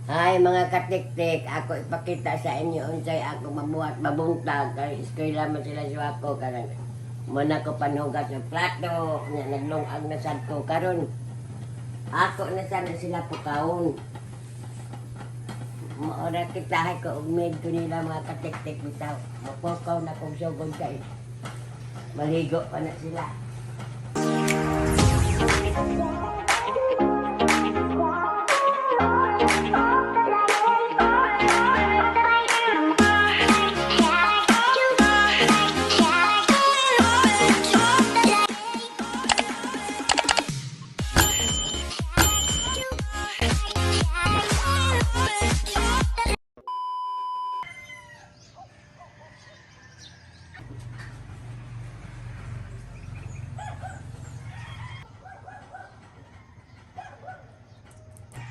Hi mga katiktik, ako ipakita sa inyo unsay ako mabuhat mabuntag kay eskwela man sila sa ako kanang muna ko panhugas ng plato nya naglungag na sad ko karon ako na sad sila pukawon. Maora kitahay ko og med ko nila mga katiktik bitaw. Mapukaw na kong sugod kay maligo pa na sila.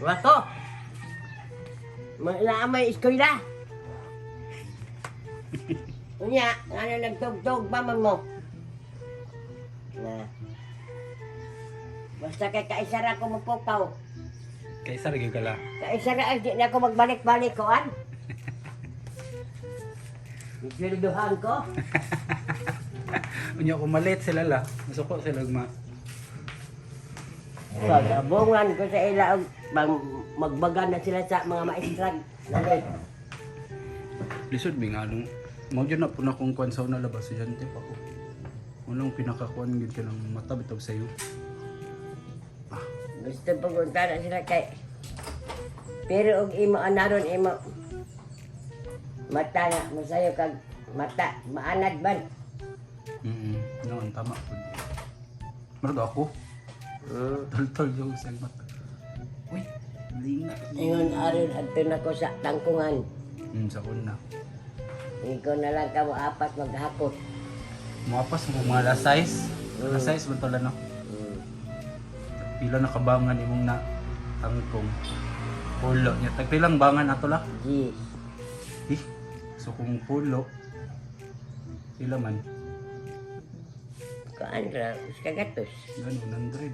Wato. May eskwela. Unya, ano nagtugtog pa man mo? Na. Basta kay kaisara ko mapukaw. Kaisar gyud kala. Kaisara ay di na ako magbalik-balik ko an. Isilduhan ko. Unya ko malit sila la. Masuko sila ma. Pagabungan ko sa ila og magbagan na sila sa mga maestrag. Dali. Lisod mi nga nung mao gyud na puna kong kwan sa una labas estudyante pa ko. Unang pinakakuan gyud ka ng mata bitaw sayo. Gusto pugunta na sila kay pero og imo anaron imo mata nga masayo kag mata maanad ban. Noon tama pud. Marag ako. Tol-tol yung sa mata. Uy, linga. Ingon aron adto na ko sa tangkungan. Sa una. Ikaw na lang ka mo apat maghakot. Mapas mo mga alas 6. Alas 6 man tala no. Pila na kabangan imong na tangkong. Pulo nya tag pilang bangan ato la. Yes. So kung pulo pila man Kaan ra kagatos. ganun 100.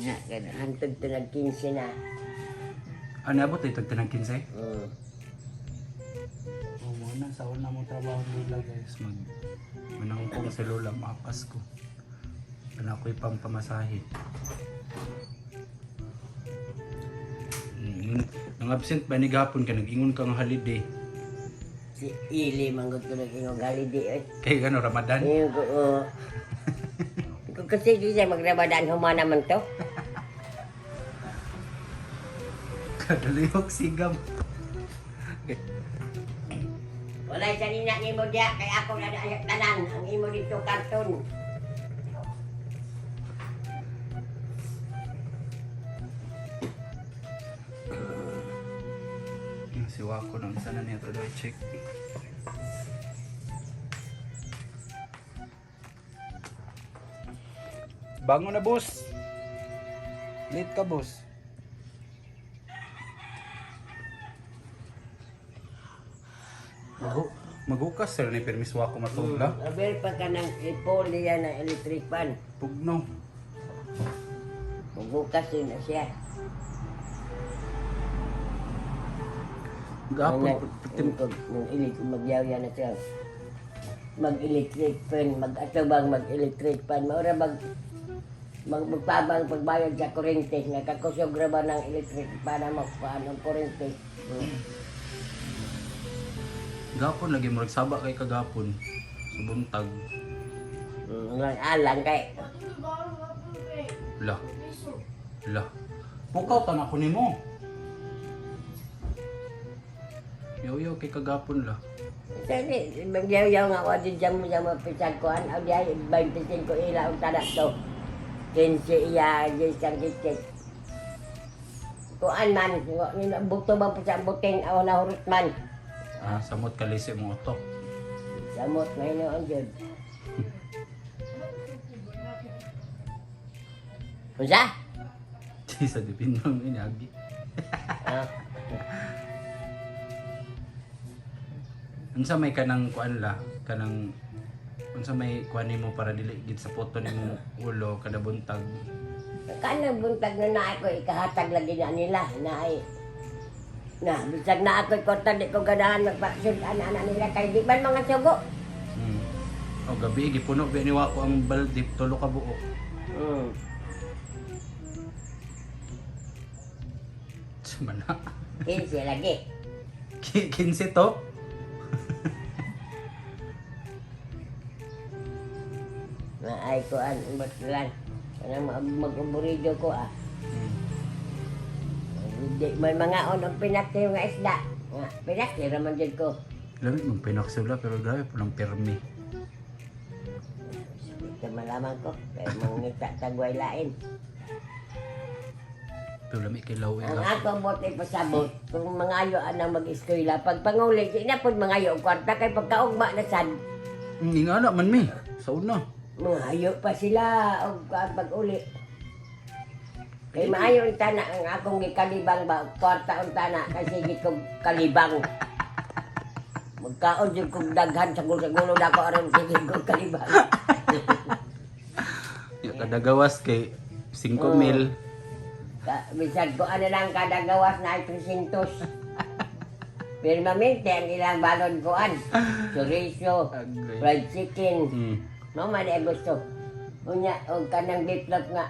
Nya kada hantod to nag 15 na. Ano abot ito tinang 15? Mm. Muna sa una mong trabaho nila guys manangkong sa lola maapas ko. Ano ako'y pampamasahe. Nang absent ba ni gapon ka nag-ingon kang holiday. Si Ili manggod ko nag ingong holiday. Kay gano Ramadan. Yung ko ko kasi di siya magramadan humana man to. Kadaliyok sigam. Wala sa nina ni mo diya kay ako na ayak tanan ang imo dito karton. Siwa ko nang isa na niya to check. Bangon na boss. Late ka boss. Maghukas sir ni permiso ako matugla. Aber pa ka ng ipol niya na electric fan. Pugno. Magbukas din na siya. Gapon Magyaw-yaw na siya. Mag-electric fan, mag-atubang mag-electric fan. Maura magpabang pagbayad sa kurente. Nakakusogra ba ng electric para magpaan ng kurente. Gapon lagi mo nagsaba kay kagapon. Sa buntag. Alang kay. La. La. Pukaw ta na ko nimo. Yaw kay kagapon la. Kasi magyaw-yaw nga ako din dyan mo sa mga pisagkuhan. O diya, 25 ila ang tanak to. 15 iya, isang kitik. Kuan man, bukto ba po sa buting o nahurot man. Samot kalisi mo oto. Samot na inoon dyan. Unsa? Sa dipindong inagi. Unsa may kanang kuan la, kanang unsa may kuan nimo para dili gid sa photo nimo ulo kada buntag. Kanang buntag na naay ko ikahatag lagi na nila. Naay Na, bisag na ako'y kwarta, di ko ganahan magpasundan anak nila kay di man mga sugo. O gabi, gipuno, biniwa ko ang balde, tulo ka buo. Hmm. Sumana. 15 lagi. 15 to? Na ay ko an ubat lang. Kanang mag-uburido ko ah. Di may mga ang pinakti nga isda. Nga, pinakti raman dyan ko. Lamit mong pinaksula, pero grabe po ng permi. Ito malaman ko. Kaya mangita tagway lain. Pero lamit kay Lawi Ang ka. ako bote pasabot, kung mangayo anang mag-eskwela, pag panguli, di na po mangayo ang kwarta, kay pagkaugma na sad, Nga na man mi, sa una. mangayo pa sila, o pag-uli. Kay maayo ang tana, ang akong gikalibang ba, kwarta ang tana, kasi gitong kalibang. Magkaon yung kong daghan, sagul-sagulo na ako, aron sige kong kalibang. Yung kadagawas kay 5 mil. Bisag ko ano lang kada gawas na ay 300. Permanente ang ilang balon koan. Chorizo, Agay. fried chicken. Hmm. No man ay gusto. Unya og kanang bitlop nga.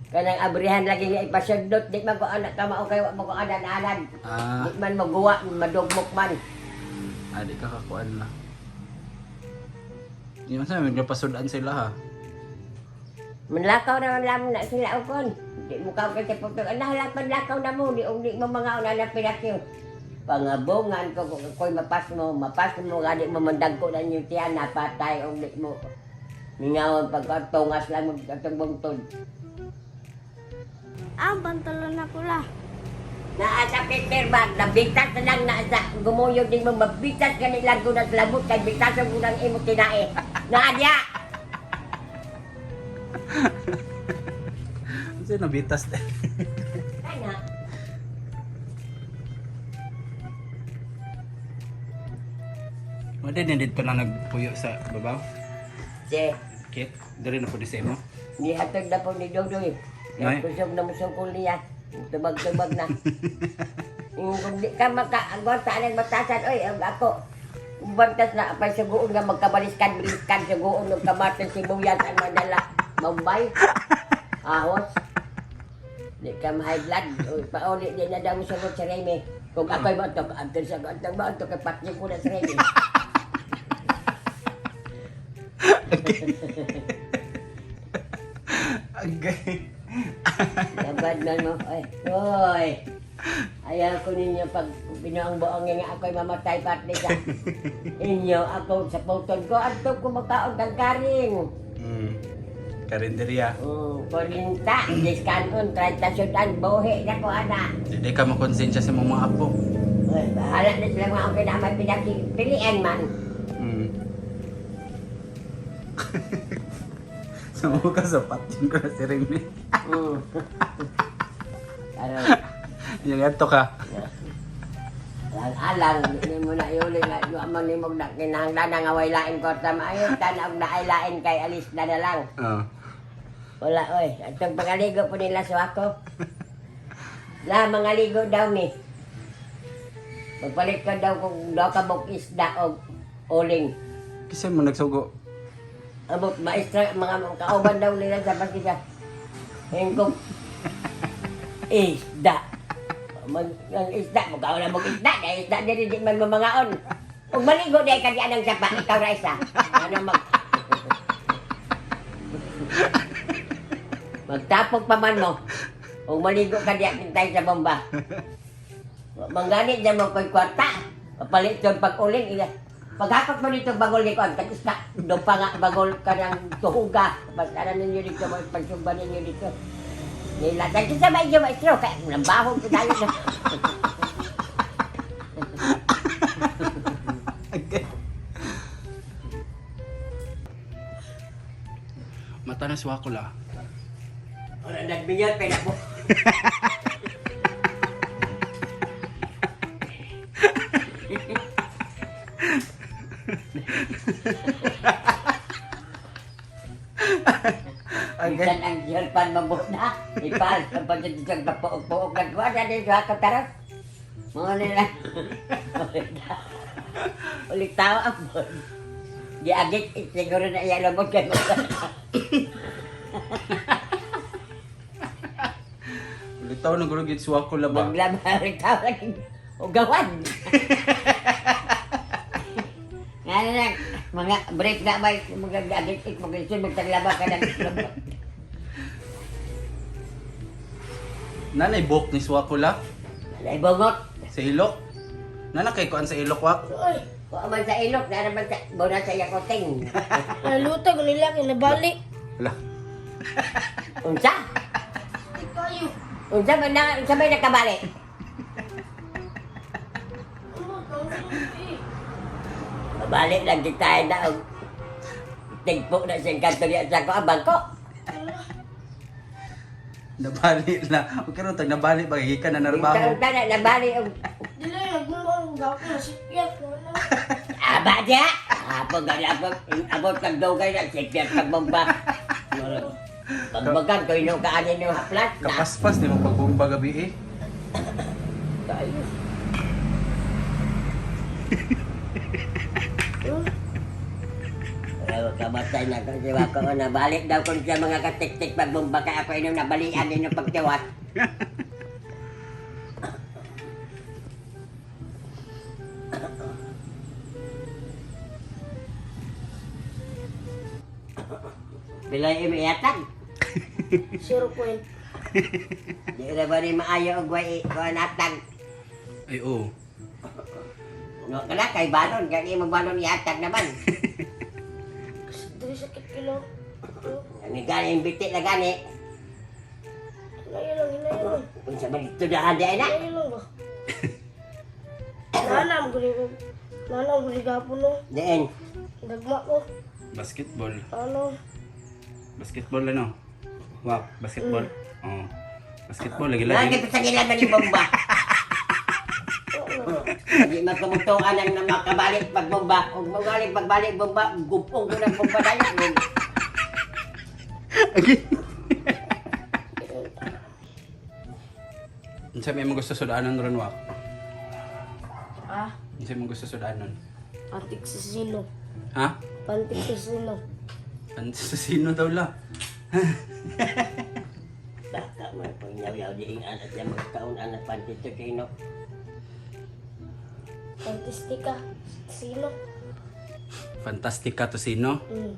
Kanang abrihan lagi nga ipasundot di man ko anak tama o kay wa mo ko anan-anan. Ah, Di man maguwa, madugmok man. di ka kakuan na. Di man sabi, napasudaan sila ha. Manlakaw naman lang na sila ukon. Di mo kaw kay putol. Ana panlakaw na mo di mo mga una pinakyo. Pangabungan ko kung ako'y mapas mo nga di mo mandag ko na yung tiyan napatay o di mo mingawan pagkatungas lang mo katong bungtod. Pantalon na pula. Naasa Peter ba, nabitas na lang naasa, gumuyog din mo, mabitas ka nilang gunas labot, kay bitas ang gunang imo tinae. Naadya! Kasi nabitas na. Kaya, Wala din dito na nagpuyo sa babaw. si, Kit, dari na po di sa imo. nihatag na po ni Dodoy. Ay. Kusog na musungkol niya. Tubag-tubag na. Kung di ka maka-agwat sa anong batasan, oy, ang ako. Bantas na apay sa guon nga magkabaliskan-baliskan sa guon ng kamatis, sibuyas, ang madala. Mambay. Ahos. Di ka ma-high blood. Uy, pauli, di na daw mo sagot sa Remy. Kung ako'y batok, agad sa gantang ba, ito kay patli ko na sa Remy. Agay. Labad na mo. Oy. Ayaw ko ninyo pag binuang-buong nga ako'y mamatay parte sa inyo. Ako sa putol ko. Ato ko makaon kang karing. Karinderya. 40, diskanon, 30 sudan, buhi na ko anak. Hindi ka makonsensya sa mga apo. Oy, bahala na sila mga okay na may pinapilian man. Sa mga kasapat yun ko na si Remy. Mm. Karon, Yung ato ka. alang, hindi mo na iuli nga, yung amang ni mong kinahanglan na nga way lain ko sa maayon, tanawag na ay lain kay alis na lang. Wala, oy. Itong pangaligo po nila sa ako. La, mga ligo daw ni. Magpalit ka daw kung daw ka buk isda o uling. Kasi mo nagsugo. Abot, maestra, mga kauban daw nila sa pagkisa. Hingkong isda. Ang isda, magawa na mong isda. Dahil isda din di man mamangaon. Kung maligo dahil kanya ng sapa, ikaw na isa. Ano magtapog pa man mo. Kung maligo ka diya kintay sa bomba. Mangganit dyan mo ko'y kwarta. Papalit yun pag-uling. Paghapak mo dito bagol ni Kon, tapos ka, doon pa nga bagol ka ng tuhuga. Basta na ninyo dito, pagsumba ninyo dito. Nilatag ko sa medyo maestro, kaya nambahog ko tayo na. Mata na suwa ko la. Orang nagbigyan, pera po. Minsan ang girlpan mabuna. Ipal, kapag dito siyang kapuog-puog na kuha, dahil sa kataras. Mga nila. Ulit tao ako. Di agit, siguro na ialabot kayo. Ulit tao na gulog itsuwa ko laba. Maglabari tao lagi. Ugawan. Nga na lang, mga break na ba, mga agit, mga isun, magtaglaba ka ng labot. Nanay bok ni suwa ko la. Ay, bungot. Sa ilok. Nana kay kuan sa ilok wa. Ay, Kung man sa ilok, naraman sa bona sa yakoting. nalutag nila kinabalik. Wala. Unsa? Di kayo. Unsa ba na, unsa ba nakabalik? Ano, tawag Mabalik lang di tayo na og tigpo na siyang kanto niya sa ko, abang ko. Nabali na. Okay ron tag nabali ba gikan na narbaho. Unsa na nabalik og Dili, nagmumang gawin na sikiyat. Wala. aba dia. Apo gali abot kag dugay na sikya kag bomba. Pagbagan ko ino kaanin yung haplat na. Kapaspas ni mo pagbomba gabi eh. Tayo. Kamatay na kasi ako nabalik daw kung sa mga katik-tik pagbomba kaya ako inyong nabalian inyong pagtiwat. Bilay imiyatan. 0 point. Di na ba ni maayo og way natag. Ay oo. No kana kay balon kay mo balon iatag naman. Dili sakit kilo. Ani gani imbiti na gani. Hinayo lang, hinayo lang. Unsa man dito na adi na. Hinayo lang ba? Nanam guli ko. Nanam guli gapon no. Diin. Dagma ko. Basketball. Ano? Basketball ano? Wow, basketball. Oh. Basketball lagi Lagi lagi. pa sa gilan ni bomba. Hindi magkamutuan ang makabalik pagbomba. Kung pagbalik bomba, gupong ko ng bomba na yun. Okay. Unsa may mo gusto sudanan ron wa? Ah, Unsa mo gusto sudanan? pantik sa sino. Ha? Pantik sa sino. Ano sa sino daw la? Baka may pangyaw-yaw di ang anak niya magkaon anak pantito kino. Pantistika. Sino? Fantastica to sino? Hmm.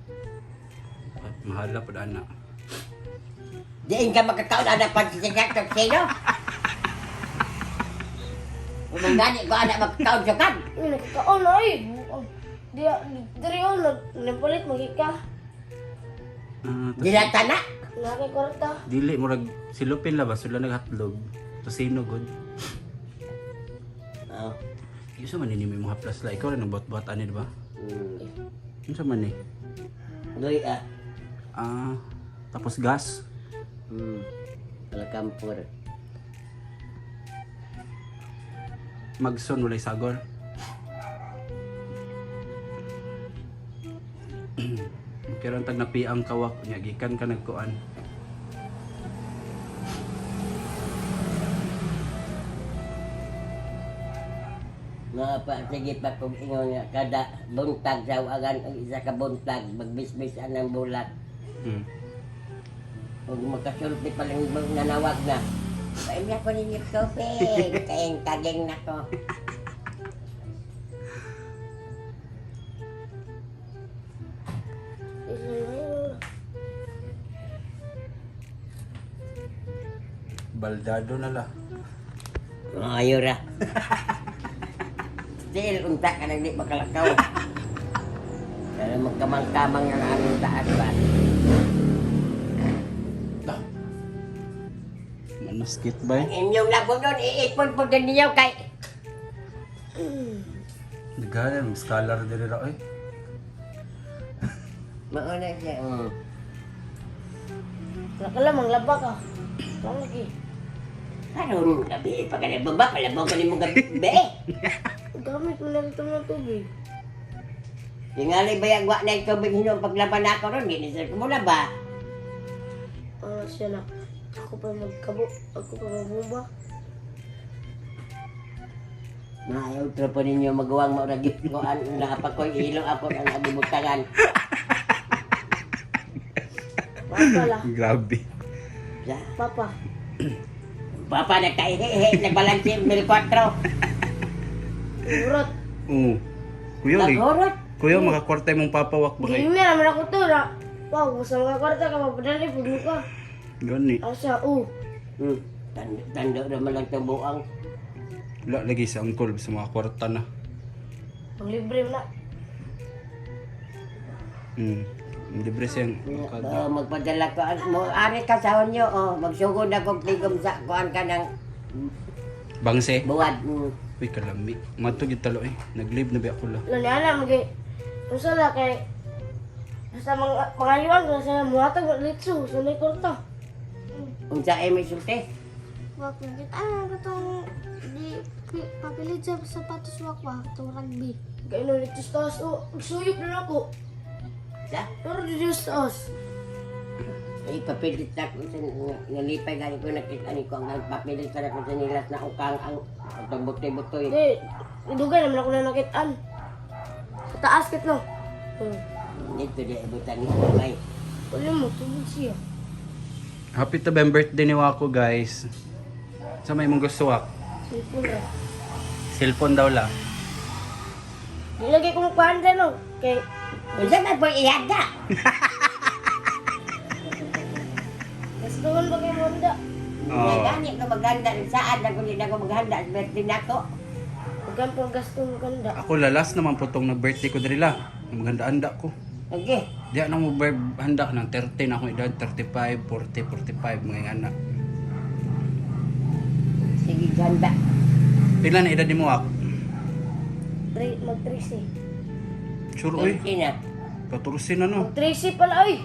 Mahala pud ana. Diin ka magkakaon anak pantito kino. Kung gani ko anak magkakaon sa kan. Uy, nagkakaon na ay. Diri o, napalit magika. Dilata na. Nari kwarta. Dili murag silupin la ba sila naghatlog. To sino good? Oh. Yusa man ni mo haplas la ikaw ra nang bot-bot ani ba? Hmm. Unsa man ni? Doy ah. Tapos gas. Alakampur. Magson walay sagol. Kaya tag napiang kawak nya gikan ka nagkuan. Mga pa, sige pa kung ingon nga, kada buntag sa agan ang isa ka buntag, magbisbis ang bulat. Kung makasulti pa lang nanawag na, paim na ko ninyo tubig, kayang kaging na ko. Baldado na la. Ayaw ra. Still, unta ka nang di makalakaw. Pero magkamang-kamang ang aming taas ba? Manaskit ba? Ang inyong labo doon, iipon po din niyo kay... Naghanan, scholar diri ra eh. Mauna siya. Nakalamang laba ka. Lang lagi. Karon, gabi, pag baba, palabaw ka ni mong gabi. Gamit mo lang ito ng tubig. Tingali ba yung na yung tubig hinong paglaban ako ron, ginisir ko muna ba? Siya na. Ako pa magkabo. Ako pa magbumba. Maayotro po ninyo magawang mauragit ko ang nakapakoy ilo ako ang abubutangan. Papa la. Grabe. Ya. Papa. Papa nagkaihi, nagbalansi 1,400. Urot. Oo. Kuya, Nagurot. kuya, makakwarta mong papawak ba kayo? Gini naman ako to na. Wow, sa mga kwarta ka mapadali po ka. Gani. Asa, Tando naman lang ito buang. Wala lagi sa angkol sa mga kwarta na. Libre na. Libre siyang Magpadala ko. Ari ka sa onyo. Magsugod ako tigom sa kuan ka ng bangse. buwad. Uy, kalami. Matugid talo eh. Nag-live na ba ako la? Lani ana magi. Usa la kay sa mga iwan ko sa muhatag litso sa may kwarta. Unsa ay may sulti? Wag kita ano katong di papilit sa sapatos wak ba itong rugby. Kay no litso taas suyop na ako. Sa? Pero di taas. Ay papilit na ko sa nalipay gani ko nakita ni ko ang papilit na ko sa nilas na ukang ang butoy-butoy. Di dugay naman ako na nakitaan. Sa taas kit no. Dito di ibutan ni may. Wala mo tubig siya. Happy to be birthday ni Wako, guys. Sa may mong gusto wak? Sipon ra. Cellphone daw la. Di lagi kong panda no. Kay Unsa man po iyaga? gusto man ba kay Honda. Nga gani ko maganda saan ako hindi na ko maghanda sa birthday nako. Huwag pang gasto mo ganda. Ako lalas naman po tong nag-birthday ko diri la. Maganda-anda ko. Okay. Diya na mo handa ng 30 na akong edad, 35, 40, 45 mga anak. Sige ganda. Pila na edad ni mo Wak? Mag-tracy. Sure oy. Sige na. 14 na no. Mag-tracy pala ay.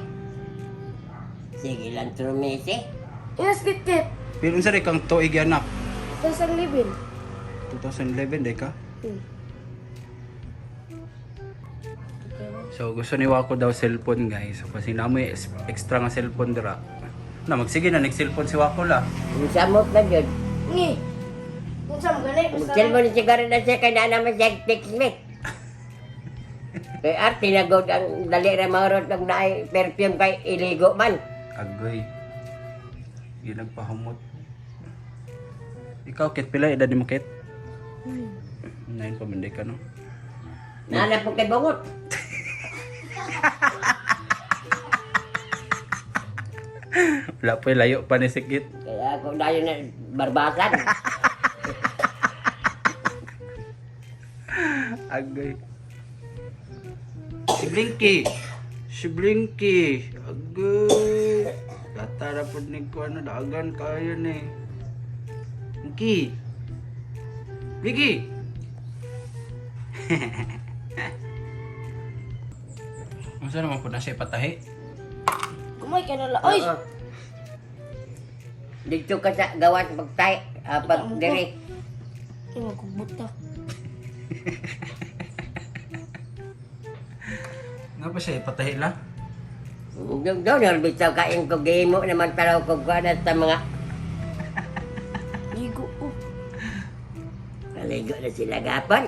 Sige lang trumesi. Inas kit-kit. Pero unsa rin kang tuig anak? Tapos ang libin. 2011 day ka? So gusto ni Wako daw cellphone guys. So kasi namoy extra nga cellphone dira. Na magsige na nag-cellphone si Wako la. Samot na jud. Ngi. Kung saan mo ganit. Magsil mo ni siguro na siya kay na naman siya text me. Kay arte na god ang dali ra maurot ng naay perfume kay iligo man. Agoy. Di nagpahamot. Ikaw kit pila edad ni mo kit? 9 pa man day ka no. Nana po kay bungot. Wala pa layo pa ni sikit. Kaya ako dayon na barbasan. Agoy. Si Blinky. Si Blinky. Agoy. Tatara po ni ko ano, dagan kaya ni. Blinky. Blinky. Masa naman po na siya patahi? Kumay ka na la. Oy! Oo. Dito ka sa gawas pagtay, pag diri. Iwan kong buta. Nga pa siya ipatahi la? Doon bitaw kain ko game mo naman taraw ko gana sa mga Ligo ko. kaligo na sila gapon.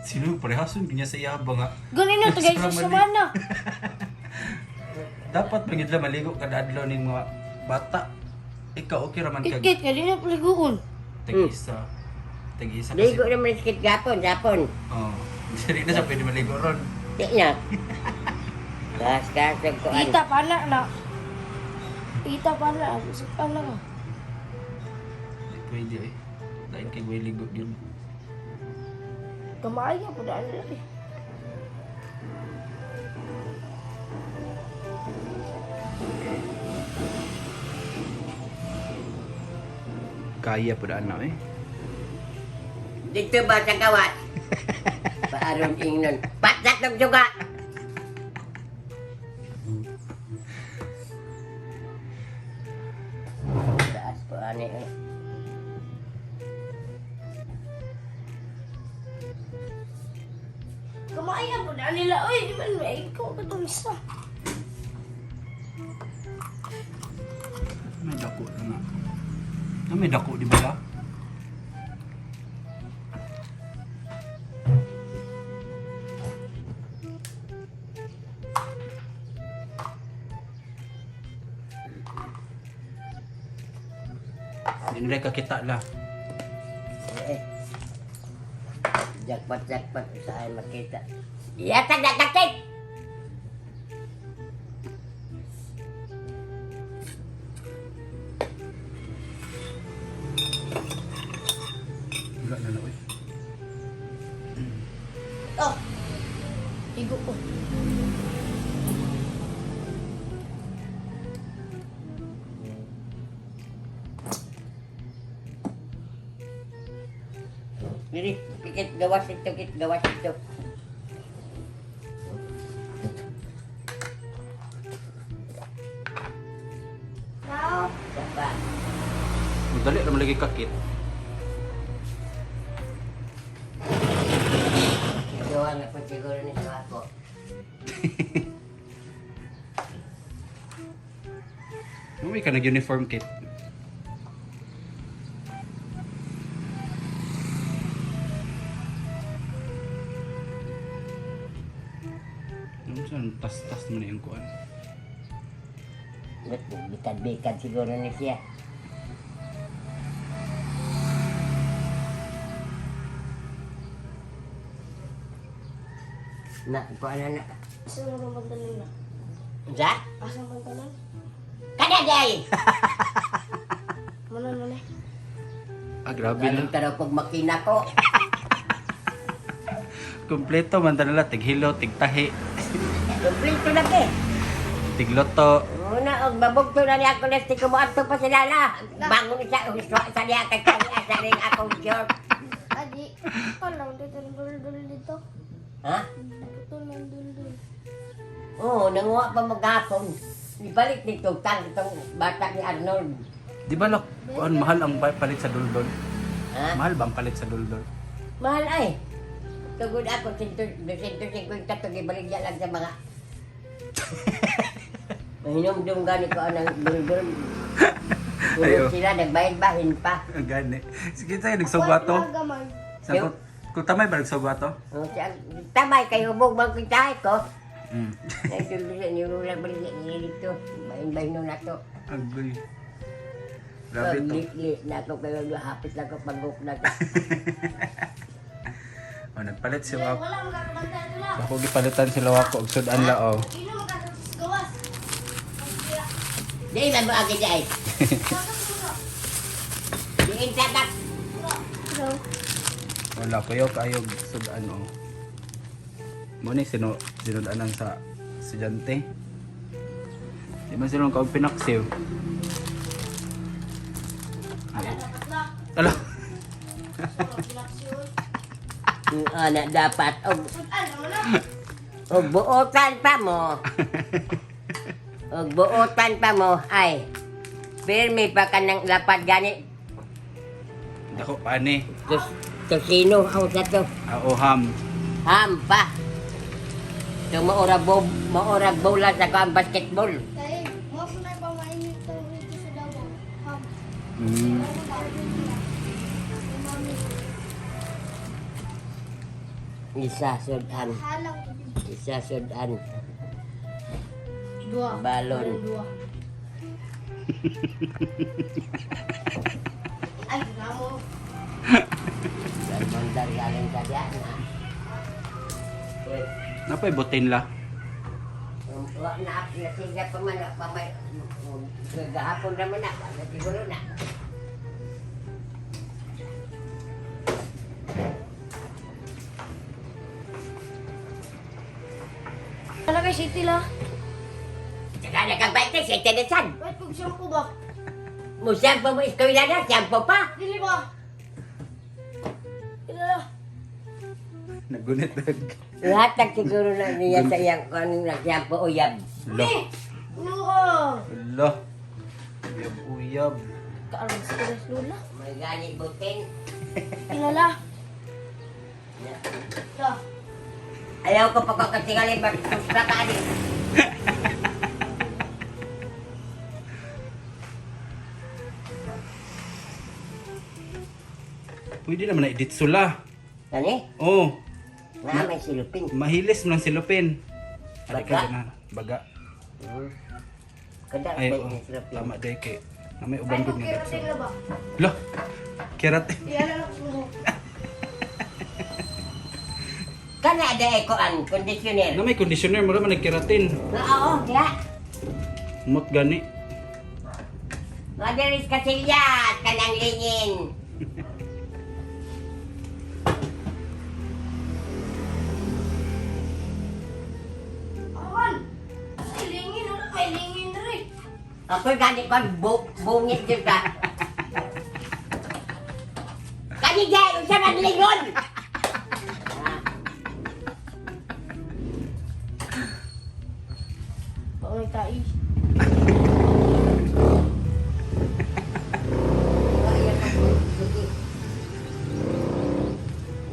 Sino parehason niya sa iyaba nga. Ganin na tagay sa sumana. Dapat pagid la maligo kada adlaw ning mga bata. Ikaw okay raman kag Kit-kit ka din na paliguon. tag-isa. Tag-isa Ligo kasi. naman sikit gapon. Oh. Dili na siya pwede maligo ron. Di na. Gas ko ano. Ita pa na. Ita pa na. Sukan na ka. Di pwede eh. Lain kay way ligo yun. Kamay ka po daan lagi. Kaya po daan na eh. Dito ba sa gawas? Paaron ingnon. Patat ng suga. Taas po ani eh. Kamay ka po daan nila. Uy, di man may ikaw ka itong isa. May dako na nga. May dako di ba la? Hindi ka kita la. Eh. Jackpot saan makita. Yatag na kakit! Wala na na, uy. Oh. Igo ko. Dili, pikit gawas ito, kit gawas ito. Now, Sapa. Dali naman lagi kakit. Gawa nga po siguro ni sa ako. May ka nag-uniform kit. Ano saan? Tas-tas mo na yung kuan. Bikad-bikad siguro ni siya. Na, kuan na. Asa mo naman pantalan na? Sa? Asa mo pantalan? Kada day! Mana. Ah, grabe Galing na. taro pag makina ko. Kompleto man tanala, tighilo, tigtahi, Kumplito na ke. tigloto. Una, og babugto na niya ako na stiko mo ato pa sila la. Bangon siya, uswa sa niya kay kanya sa ring akong short. adi, kalau dito dul dito. Ha? Dito lang dul. Oo, nanguha pa maghapon. Ibalik ni Tutang itong bata ni Arnold. Di ba lok, kuan mahal ang palit sa duldol? Ha? Mahal ba ang palit sa duldol? Mahal ay. Tugod ako, 250 to gibaligya lang sa mga. Mahinom-dum gani ko ang dul-dul. Ayo. Puro sila, nagbayad-bahin pa. Ang gani. Sige tayo, nagsubato. Gaman. Sagot, kung tamay ba nagsubato? O, tamay kayo, hubog magkitahe ko. Mm. Ay, dul-dul, nilulang baligya niya dito. Bahin-bahin na to. Agoy. Grabe to. Lit na ako kayo, hapit lang ko pag-book na to. O, nagpalit si Wako. Wala mo kakabantay ito lang. Ako gipalitan sila Wako og sudan lao. Ino mo kakatis gawas. Di man mo agad ay. Di tatak. Wala kayo kayog sudan o. Mo ni sinudanan sa estudyante. Di man sila kaog pinaksiw. Alo. Ana dapat og buotan pa mo. Og buotan pa mo ay pirmi pa ka ng lapad gani. Dako pani. To sino ako sa to? Oham. Hampa. To maorag bola sa kan basketball. Kaya, mo ko na ba mainit ito dito sa Davao? Ham. Mm. Isa sudan. Halang. Isa sudan. Dua. Balon. Dua. Ay, namo. Bandar galing sa diyan. Napay butin la. Wa na ako na siya pa man pa may gahapon naman na siguro na. Wala kay city la. Saka nakabaite sa interesan. Wait, kung shampoo ba? Musang pa mo eskwela na, siyampo pa. Dili ba? Ilala. Nagunit dag. Lahat siguro na niya sa iyang kung nagsiyampo uyab. Lo. Luha. Lo. Uyab uyab. Kaalam sa kulas lula. May ganit buting. Ilala. La. Ayaw ko pagkakatingalin, basta ka din. Pwede naman na edit sula. Nani? Oh, Nga may silupin. mahilis mo ng silupin. Baga? Baga. Na, baga. Kada Ay, may oh, silupin. tama day kay. Na may uban Ay, gud kung nga. keratin na ba? Lo. Keratin. Iyan na lang mo. Kana day ko ang conditioner. Na may conditioner mo man nagkeratin. Oo, diha. Mot gani. Madalis kasilyat kanang lingin. Awan! Ay, lingin. Ano kay lingin rin? Ako gani ko bungit jud ka. Kani gay usa maglingon. Paunay tayo.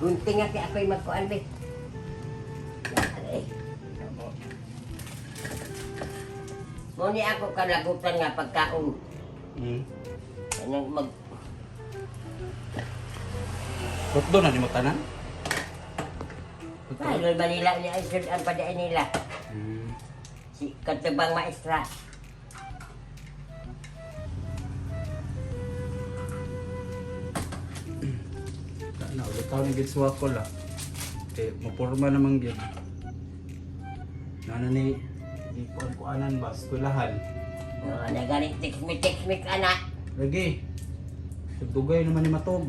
Gunting nga kay ako'y magkuan be. Muni ako kalagutan nga pagkaon. Hmm. Anong mag Ba't doon na ni mo tanan? Paano ba nila ni Aisod ang padaan nila? Hmm. Si katubang maestra. Na ulit tao ni gid suwa ko la. Kay maporma naman gid. Nana ni di kuanan ba eskwelahan. Nagalit text-me anak. Lagi. Tugdugay naman ni matog.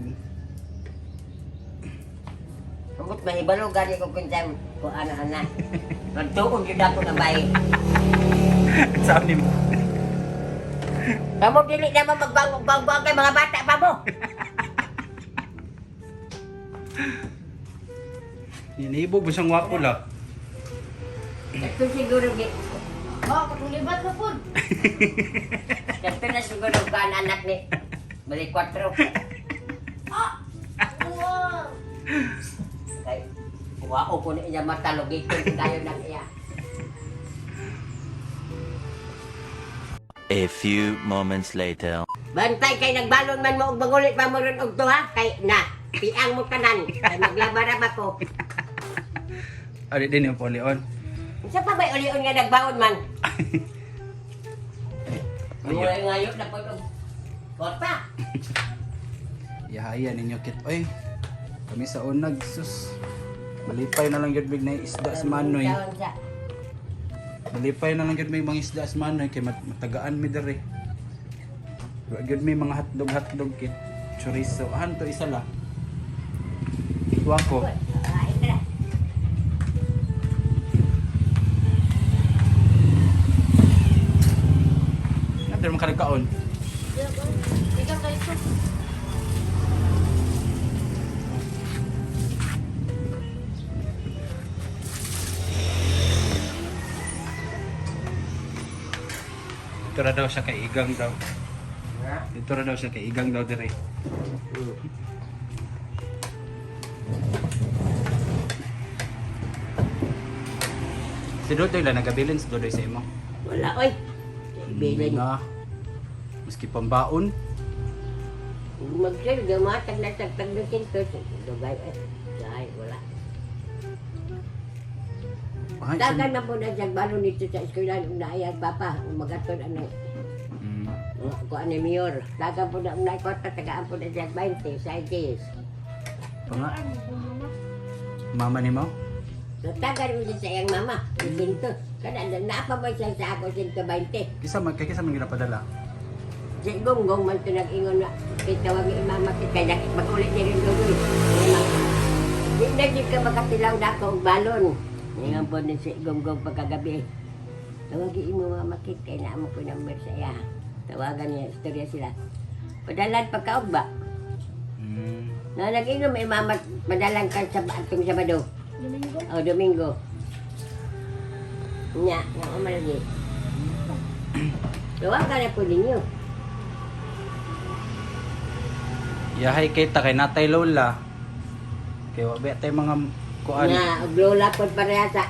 Huwag mahibalo gani ko kuntang ko anak-anak. Nagtuon yun ako na bay. Saan ni mo? Kamu dili naman magbangog-bangog kay mga bata pa mo. Inibog mo siyang wako la. Ito siguro di. Oh, katulibat na po. Ito na siguro ka anak ni. Balik 4. Wow! Kay wao ko na iya matalog ito tayo nang iya. A few moments later. Bantay kay nagbalon man mo og bangulit pa mo ron og tuha kay na piang mo tanan kay maglabarab ako. Ari din yung Leon. Unsa pa ba uli-on nga nagbaon man? Ayun. Wala ngayon na po og kota. Yahaya ninyo kit. Oy. Kami sa unag sus. Malipay na lang gyud mig na isda sa manoy. Malipay na lang gyud may mga isda sa manoy kay matagaan mi dere. Wa gyud may mga hotdog kit. Chorizo. Ahan to isa la. Ikuha ko. Nader mo kaon. Ikaw kayo ito. Dito ra daw siya kay Igang daw. Dito ra daw siya kay Igang daw dire. Si Dodoy lang nagabilin si Dodoy sa imo. Wala oy. Bilin. Na. Maski pambaon. Mag-sir gamatag na tagtag na kinto. Dugay eh. Dahil wala. Ay, Dagan na po na dyan balon nito sa eskwela nung naayag papa. Magatod ano. Mm. Ko ano mayor. Dagan po na naikota tagaan po na dyan 20 sides. Nga. Mama ni mo? So tagan mo dyan sa iyang mama. Kinto. Kada napa ba siya sa ako 120. Kisa man ginapadala. Si Gonggong man ito nag-ingon na pitawag ni mama kaya mag-ulit niya rin doon. Di na di ka makatilaw na ako og balon. Ngayon po din si Gonggong pagkagabi. Tawagin mo mama kit kaya na mo ko number sa iya. Tawagan niya, istorya sila. Padalan pagkaog ba? Mm. Na nag-ingon may mama padalan ka sa atong Sabado. Domingo? O Domingo. Nya, nga umalagi. Tawagan na po ninyo. Yahay kita kay Natay Lola. Kay wabi tay mga kuan. Nga, og lola po pareha sa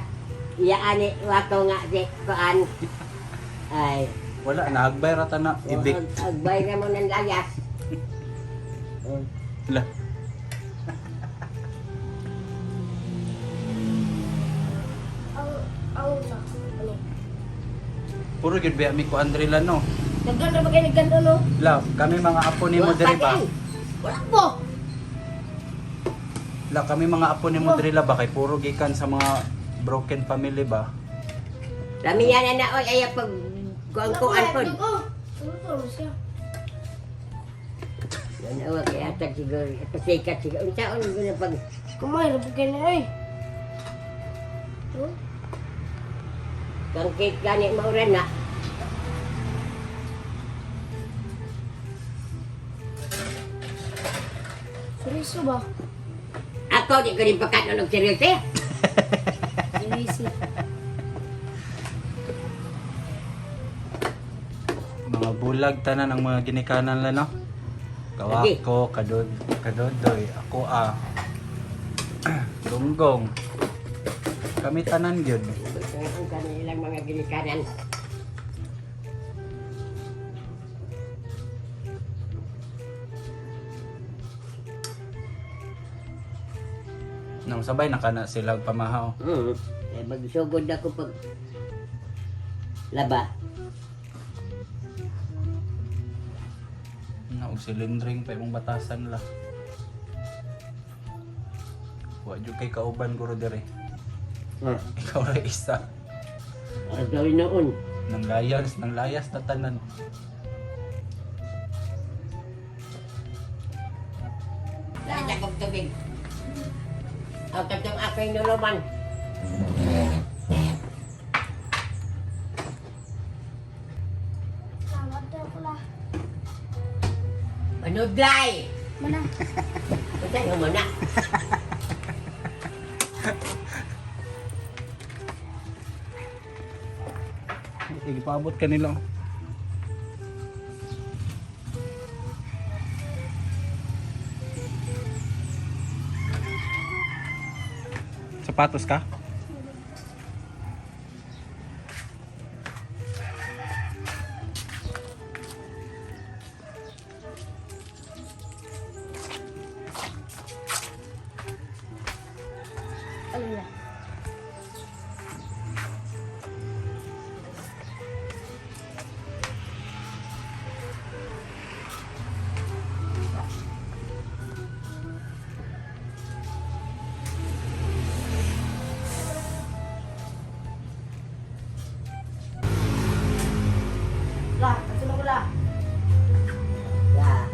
iyaani wato nga si kuan. Ay, Wala na agbay rata na ibik. agbay na mo ng layas. La. Ang na. Ano? Puro gyud biya mi ko Andrela no. Naganda ba kayo naganda no? Love, kami mga apo ni mo diri ba? Wala po. La kami mga apo ni mo diri la ba kay puro gikan sa mga broken family ba? Kami yan na oy ay pag kuan po. Ano siya? Yan awa kaya atag siguro pasikat siguro. Unsaon guna pag Kumain na po kayo na eh. kangkit gani mauran na. Seryoso ba? Ako di ko rin pagkano ng seryoso. Seryoso. Mga bulag tanan ang mga ginikanan la no. Lagi. Kawako, kadodoy, ako Gonggong. Kami tanan gyud. Ang kanilang mga ginikanan. Nang sabay na kana sila pamahaw. Eh magsugod ako pag laba. Na og silindring pa imong batasan la. Wa jud kay kauban guro dire. Ikaw ra isa. Ang gawin noon. Nang layas na tanan. Lasa kong tubig. Ang katong aking nuluman. Salamat daw pula. Manudlay! Mana? Basta yung muna. Ipaabot ka nila. Sapatos ka? Ano na? La, kasi na ko la. Ya.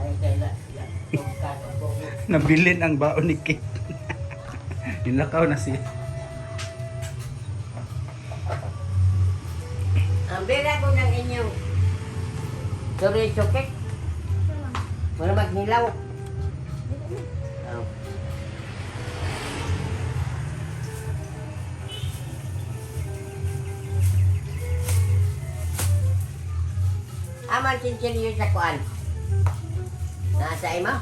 Ay, kaya Nabilin ang baon ni Kate. Nilakaw na siya. Ang bira ko ng inyong sorry, sukit. Wala magnilaw. Oh. Aman sinseryo sa kuan. Nasa imo?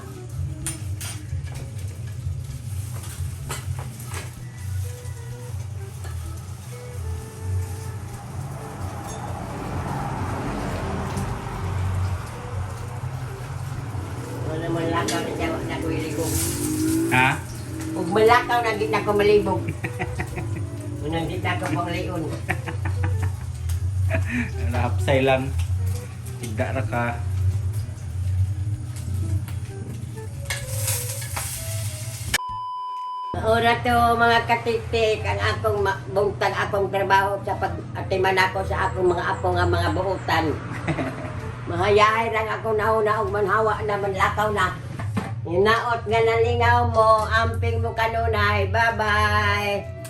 Wala man lakaw na siya na ko ilibog. Ha? Ug malakaw na gid na ko malibog. Unang di na ko panglion. Napsay lang. Tigda ra ka. Ora to mga katitik ang akong buntag akong trabaho sa pag-atiman ako sa akong mga apo nga mga buutan. Mahayahay lang ako nauna og manhawa na manlakaw na. Hinaot nga nalingaw mo, amping mo kanunay. Bye-bye.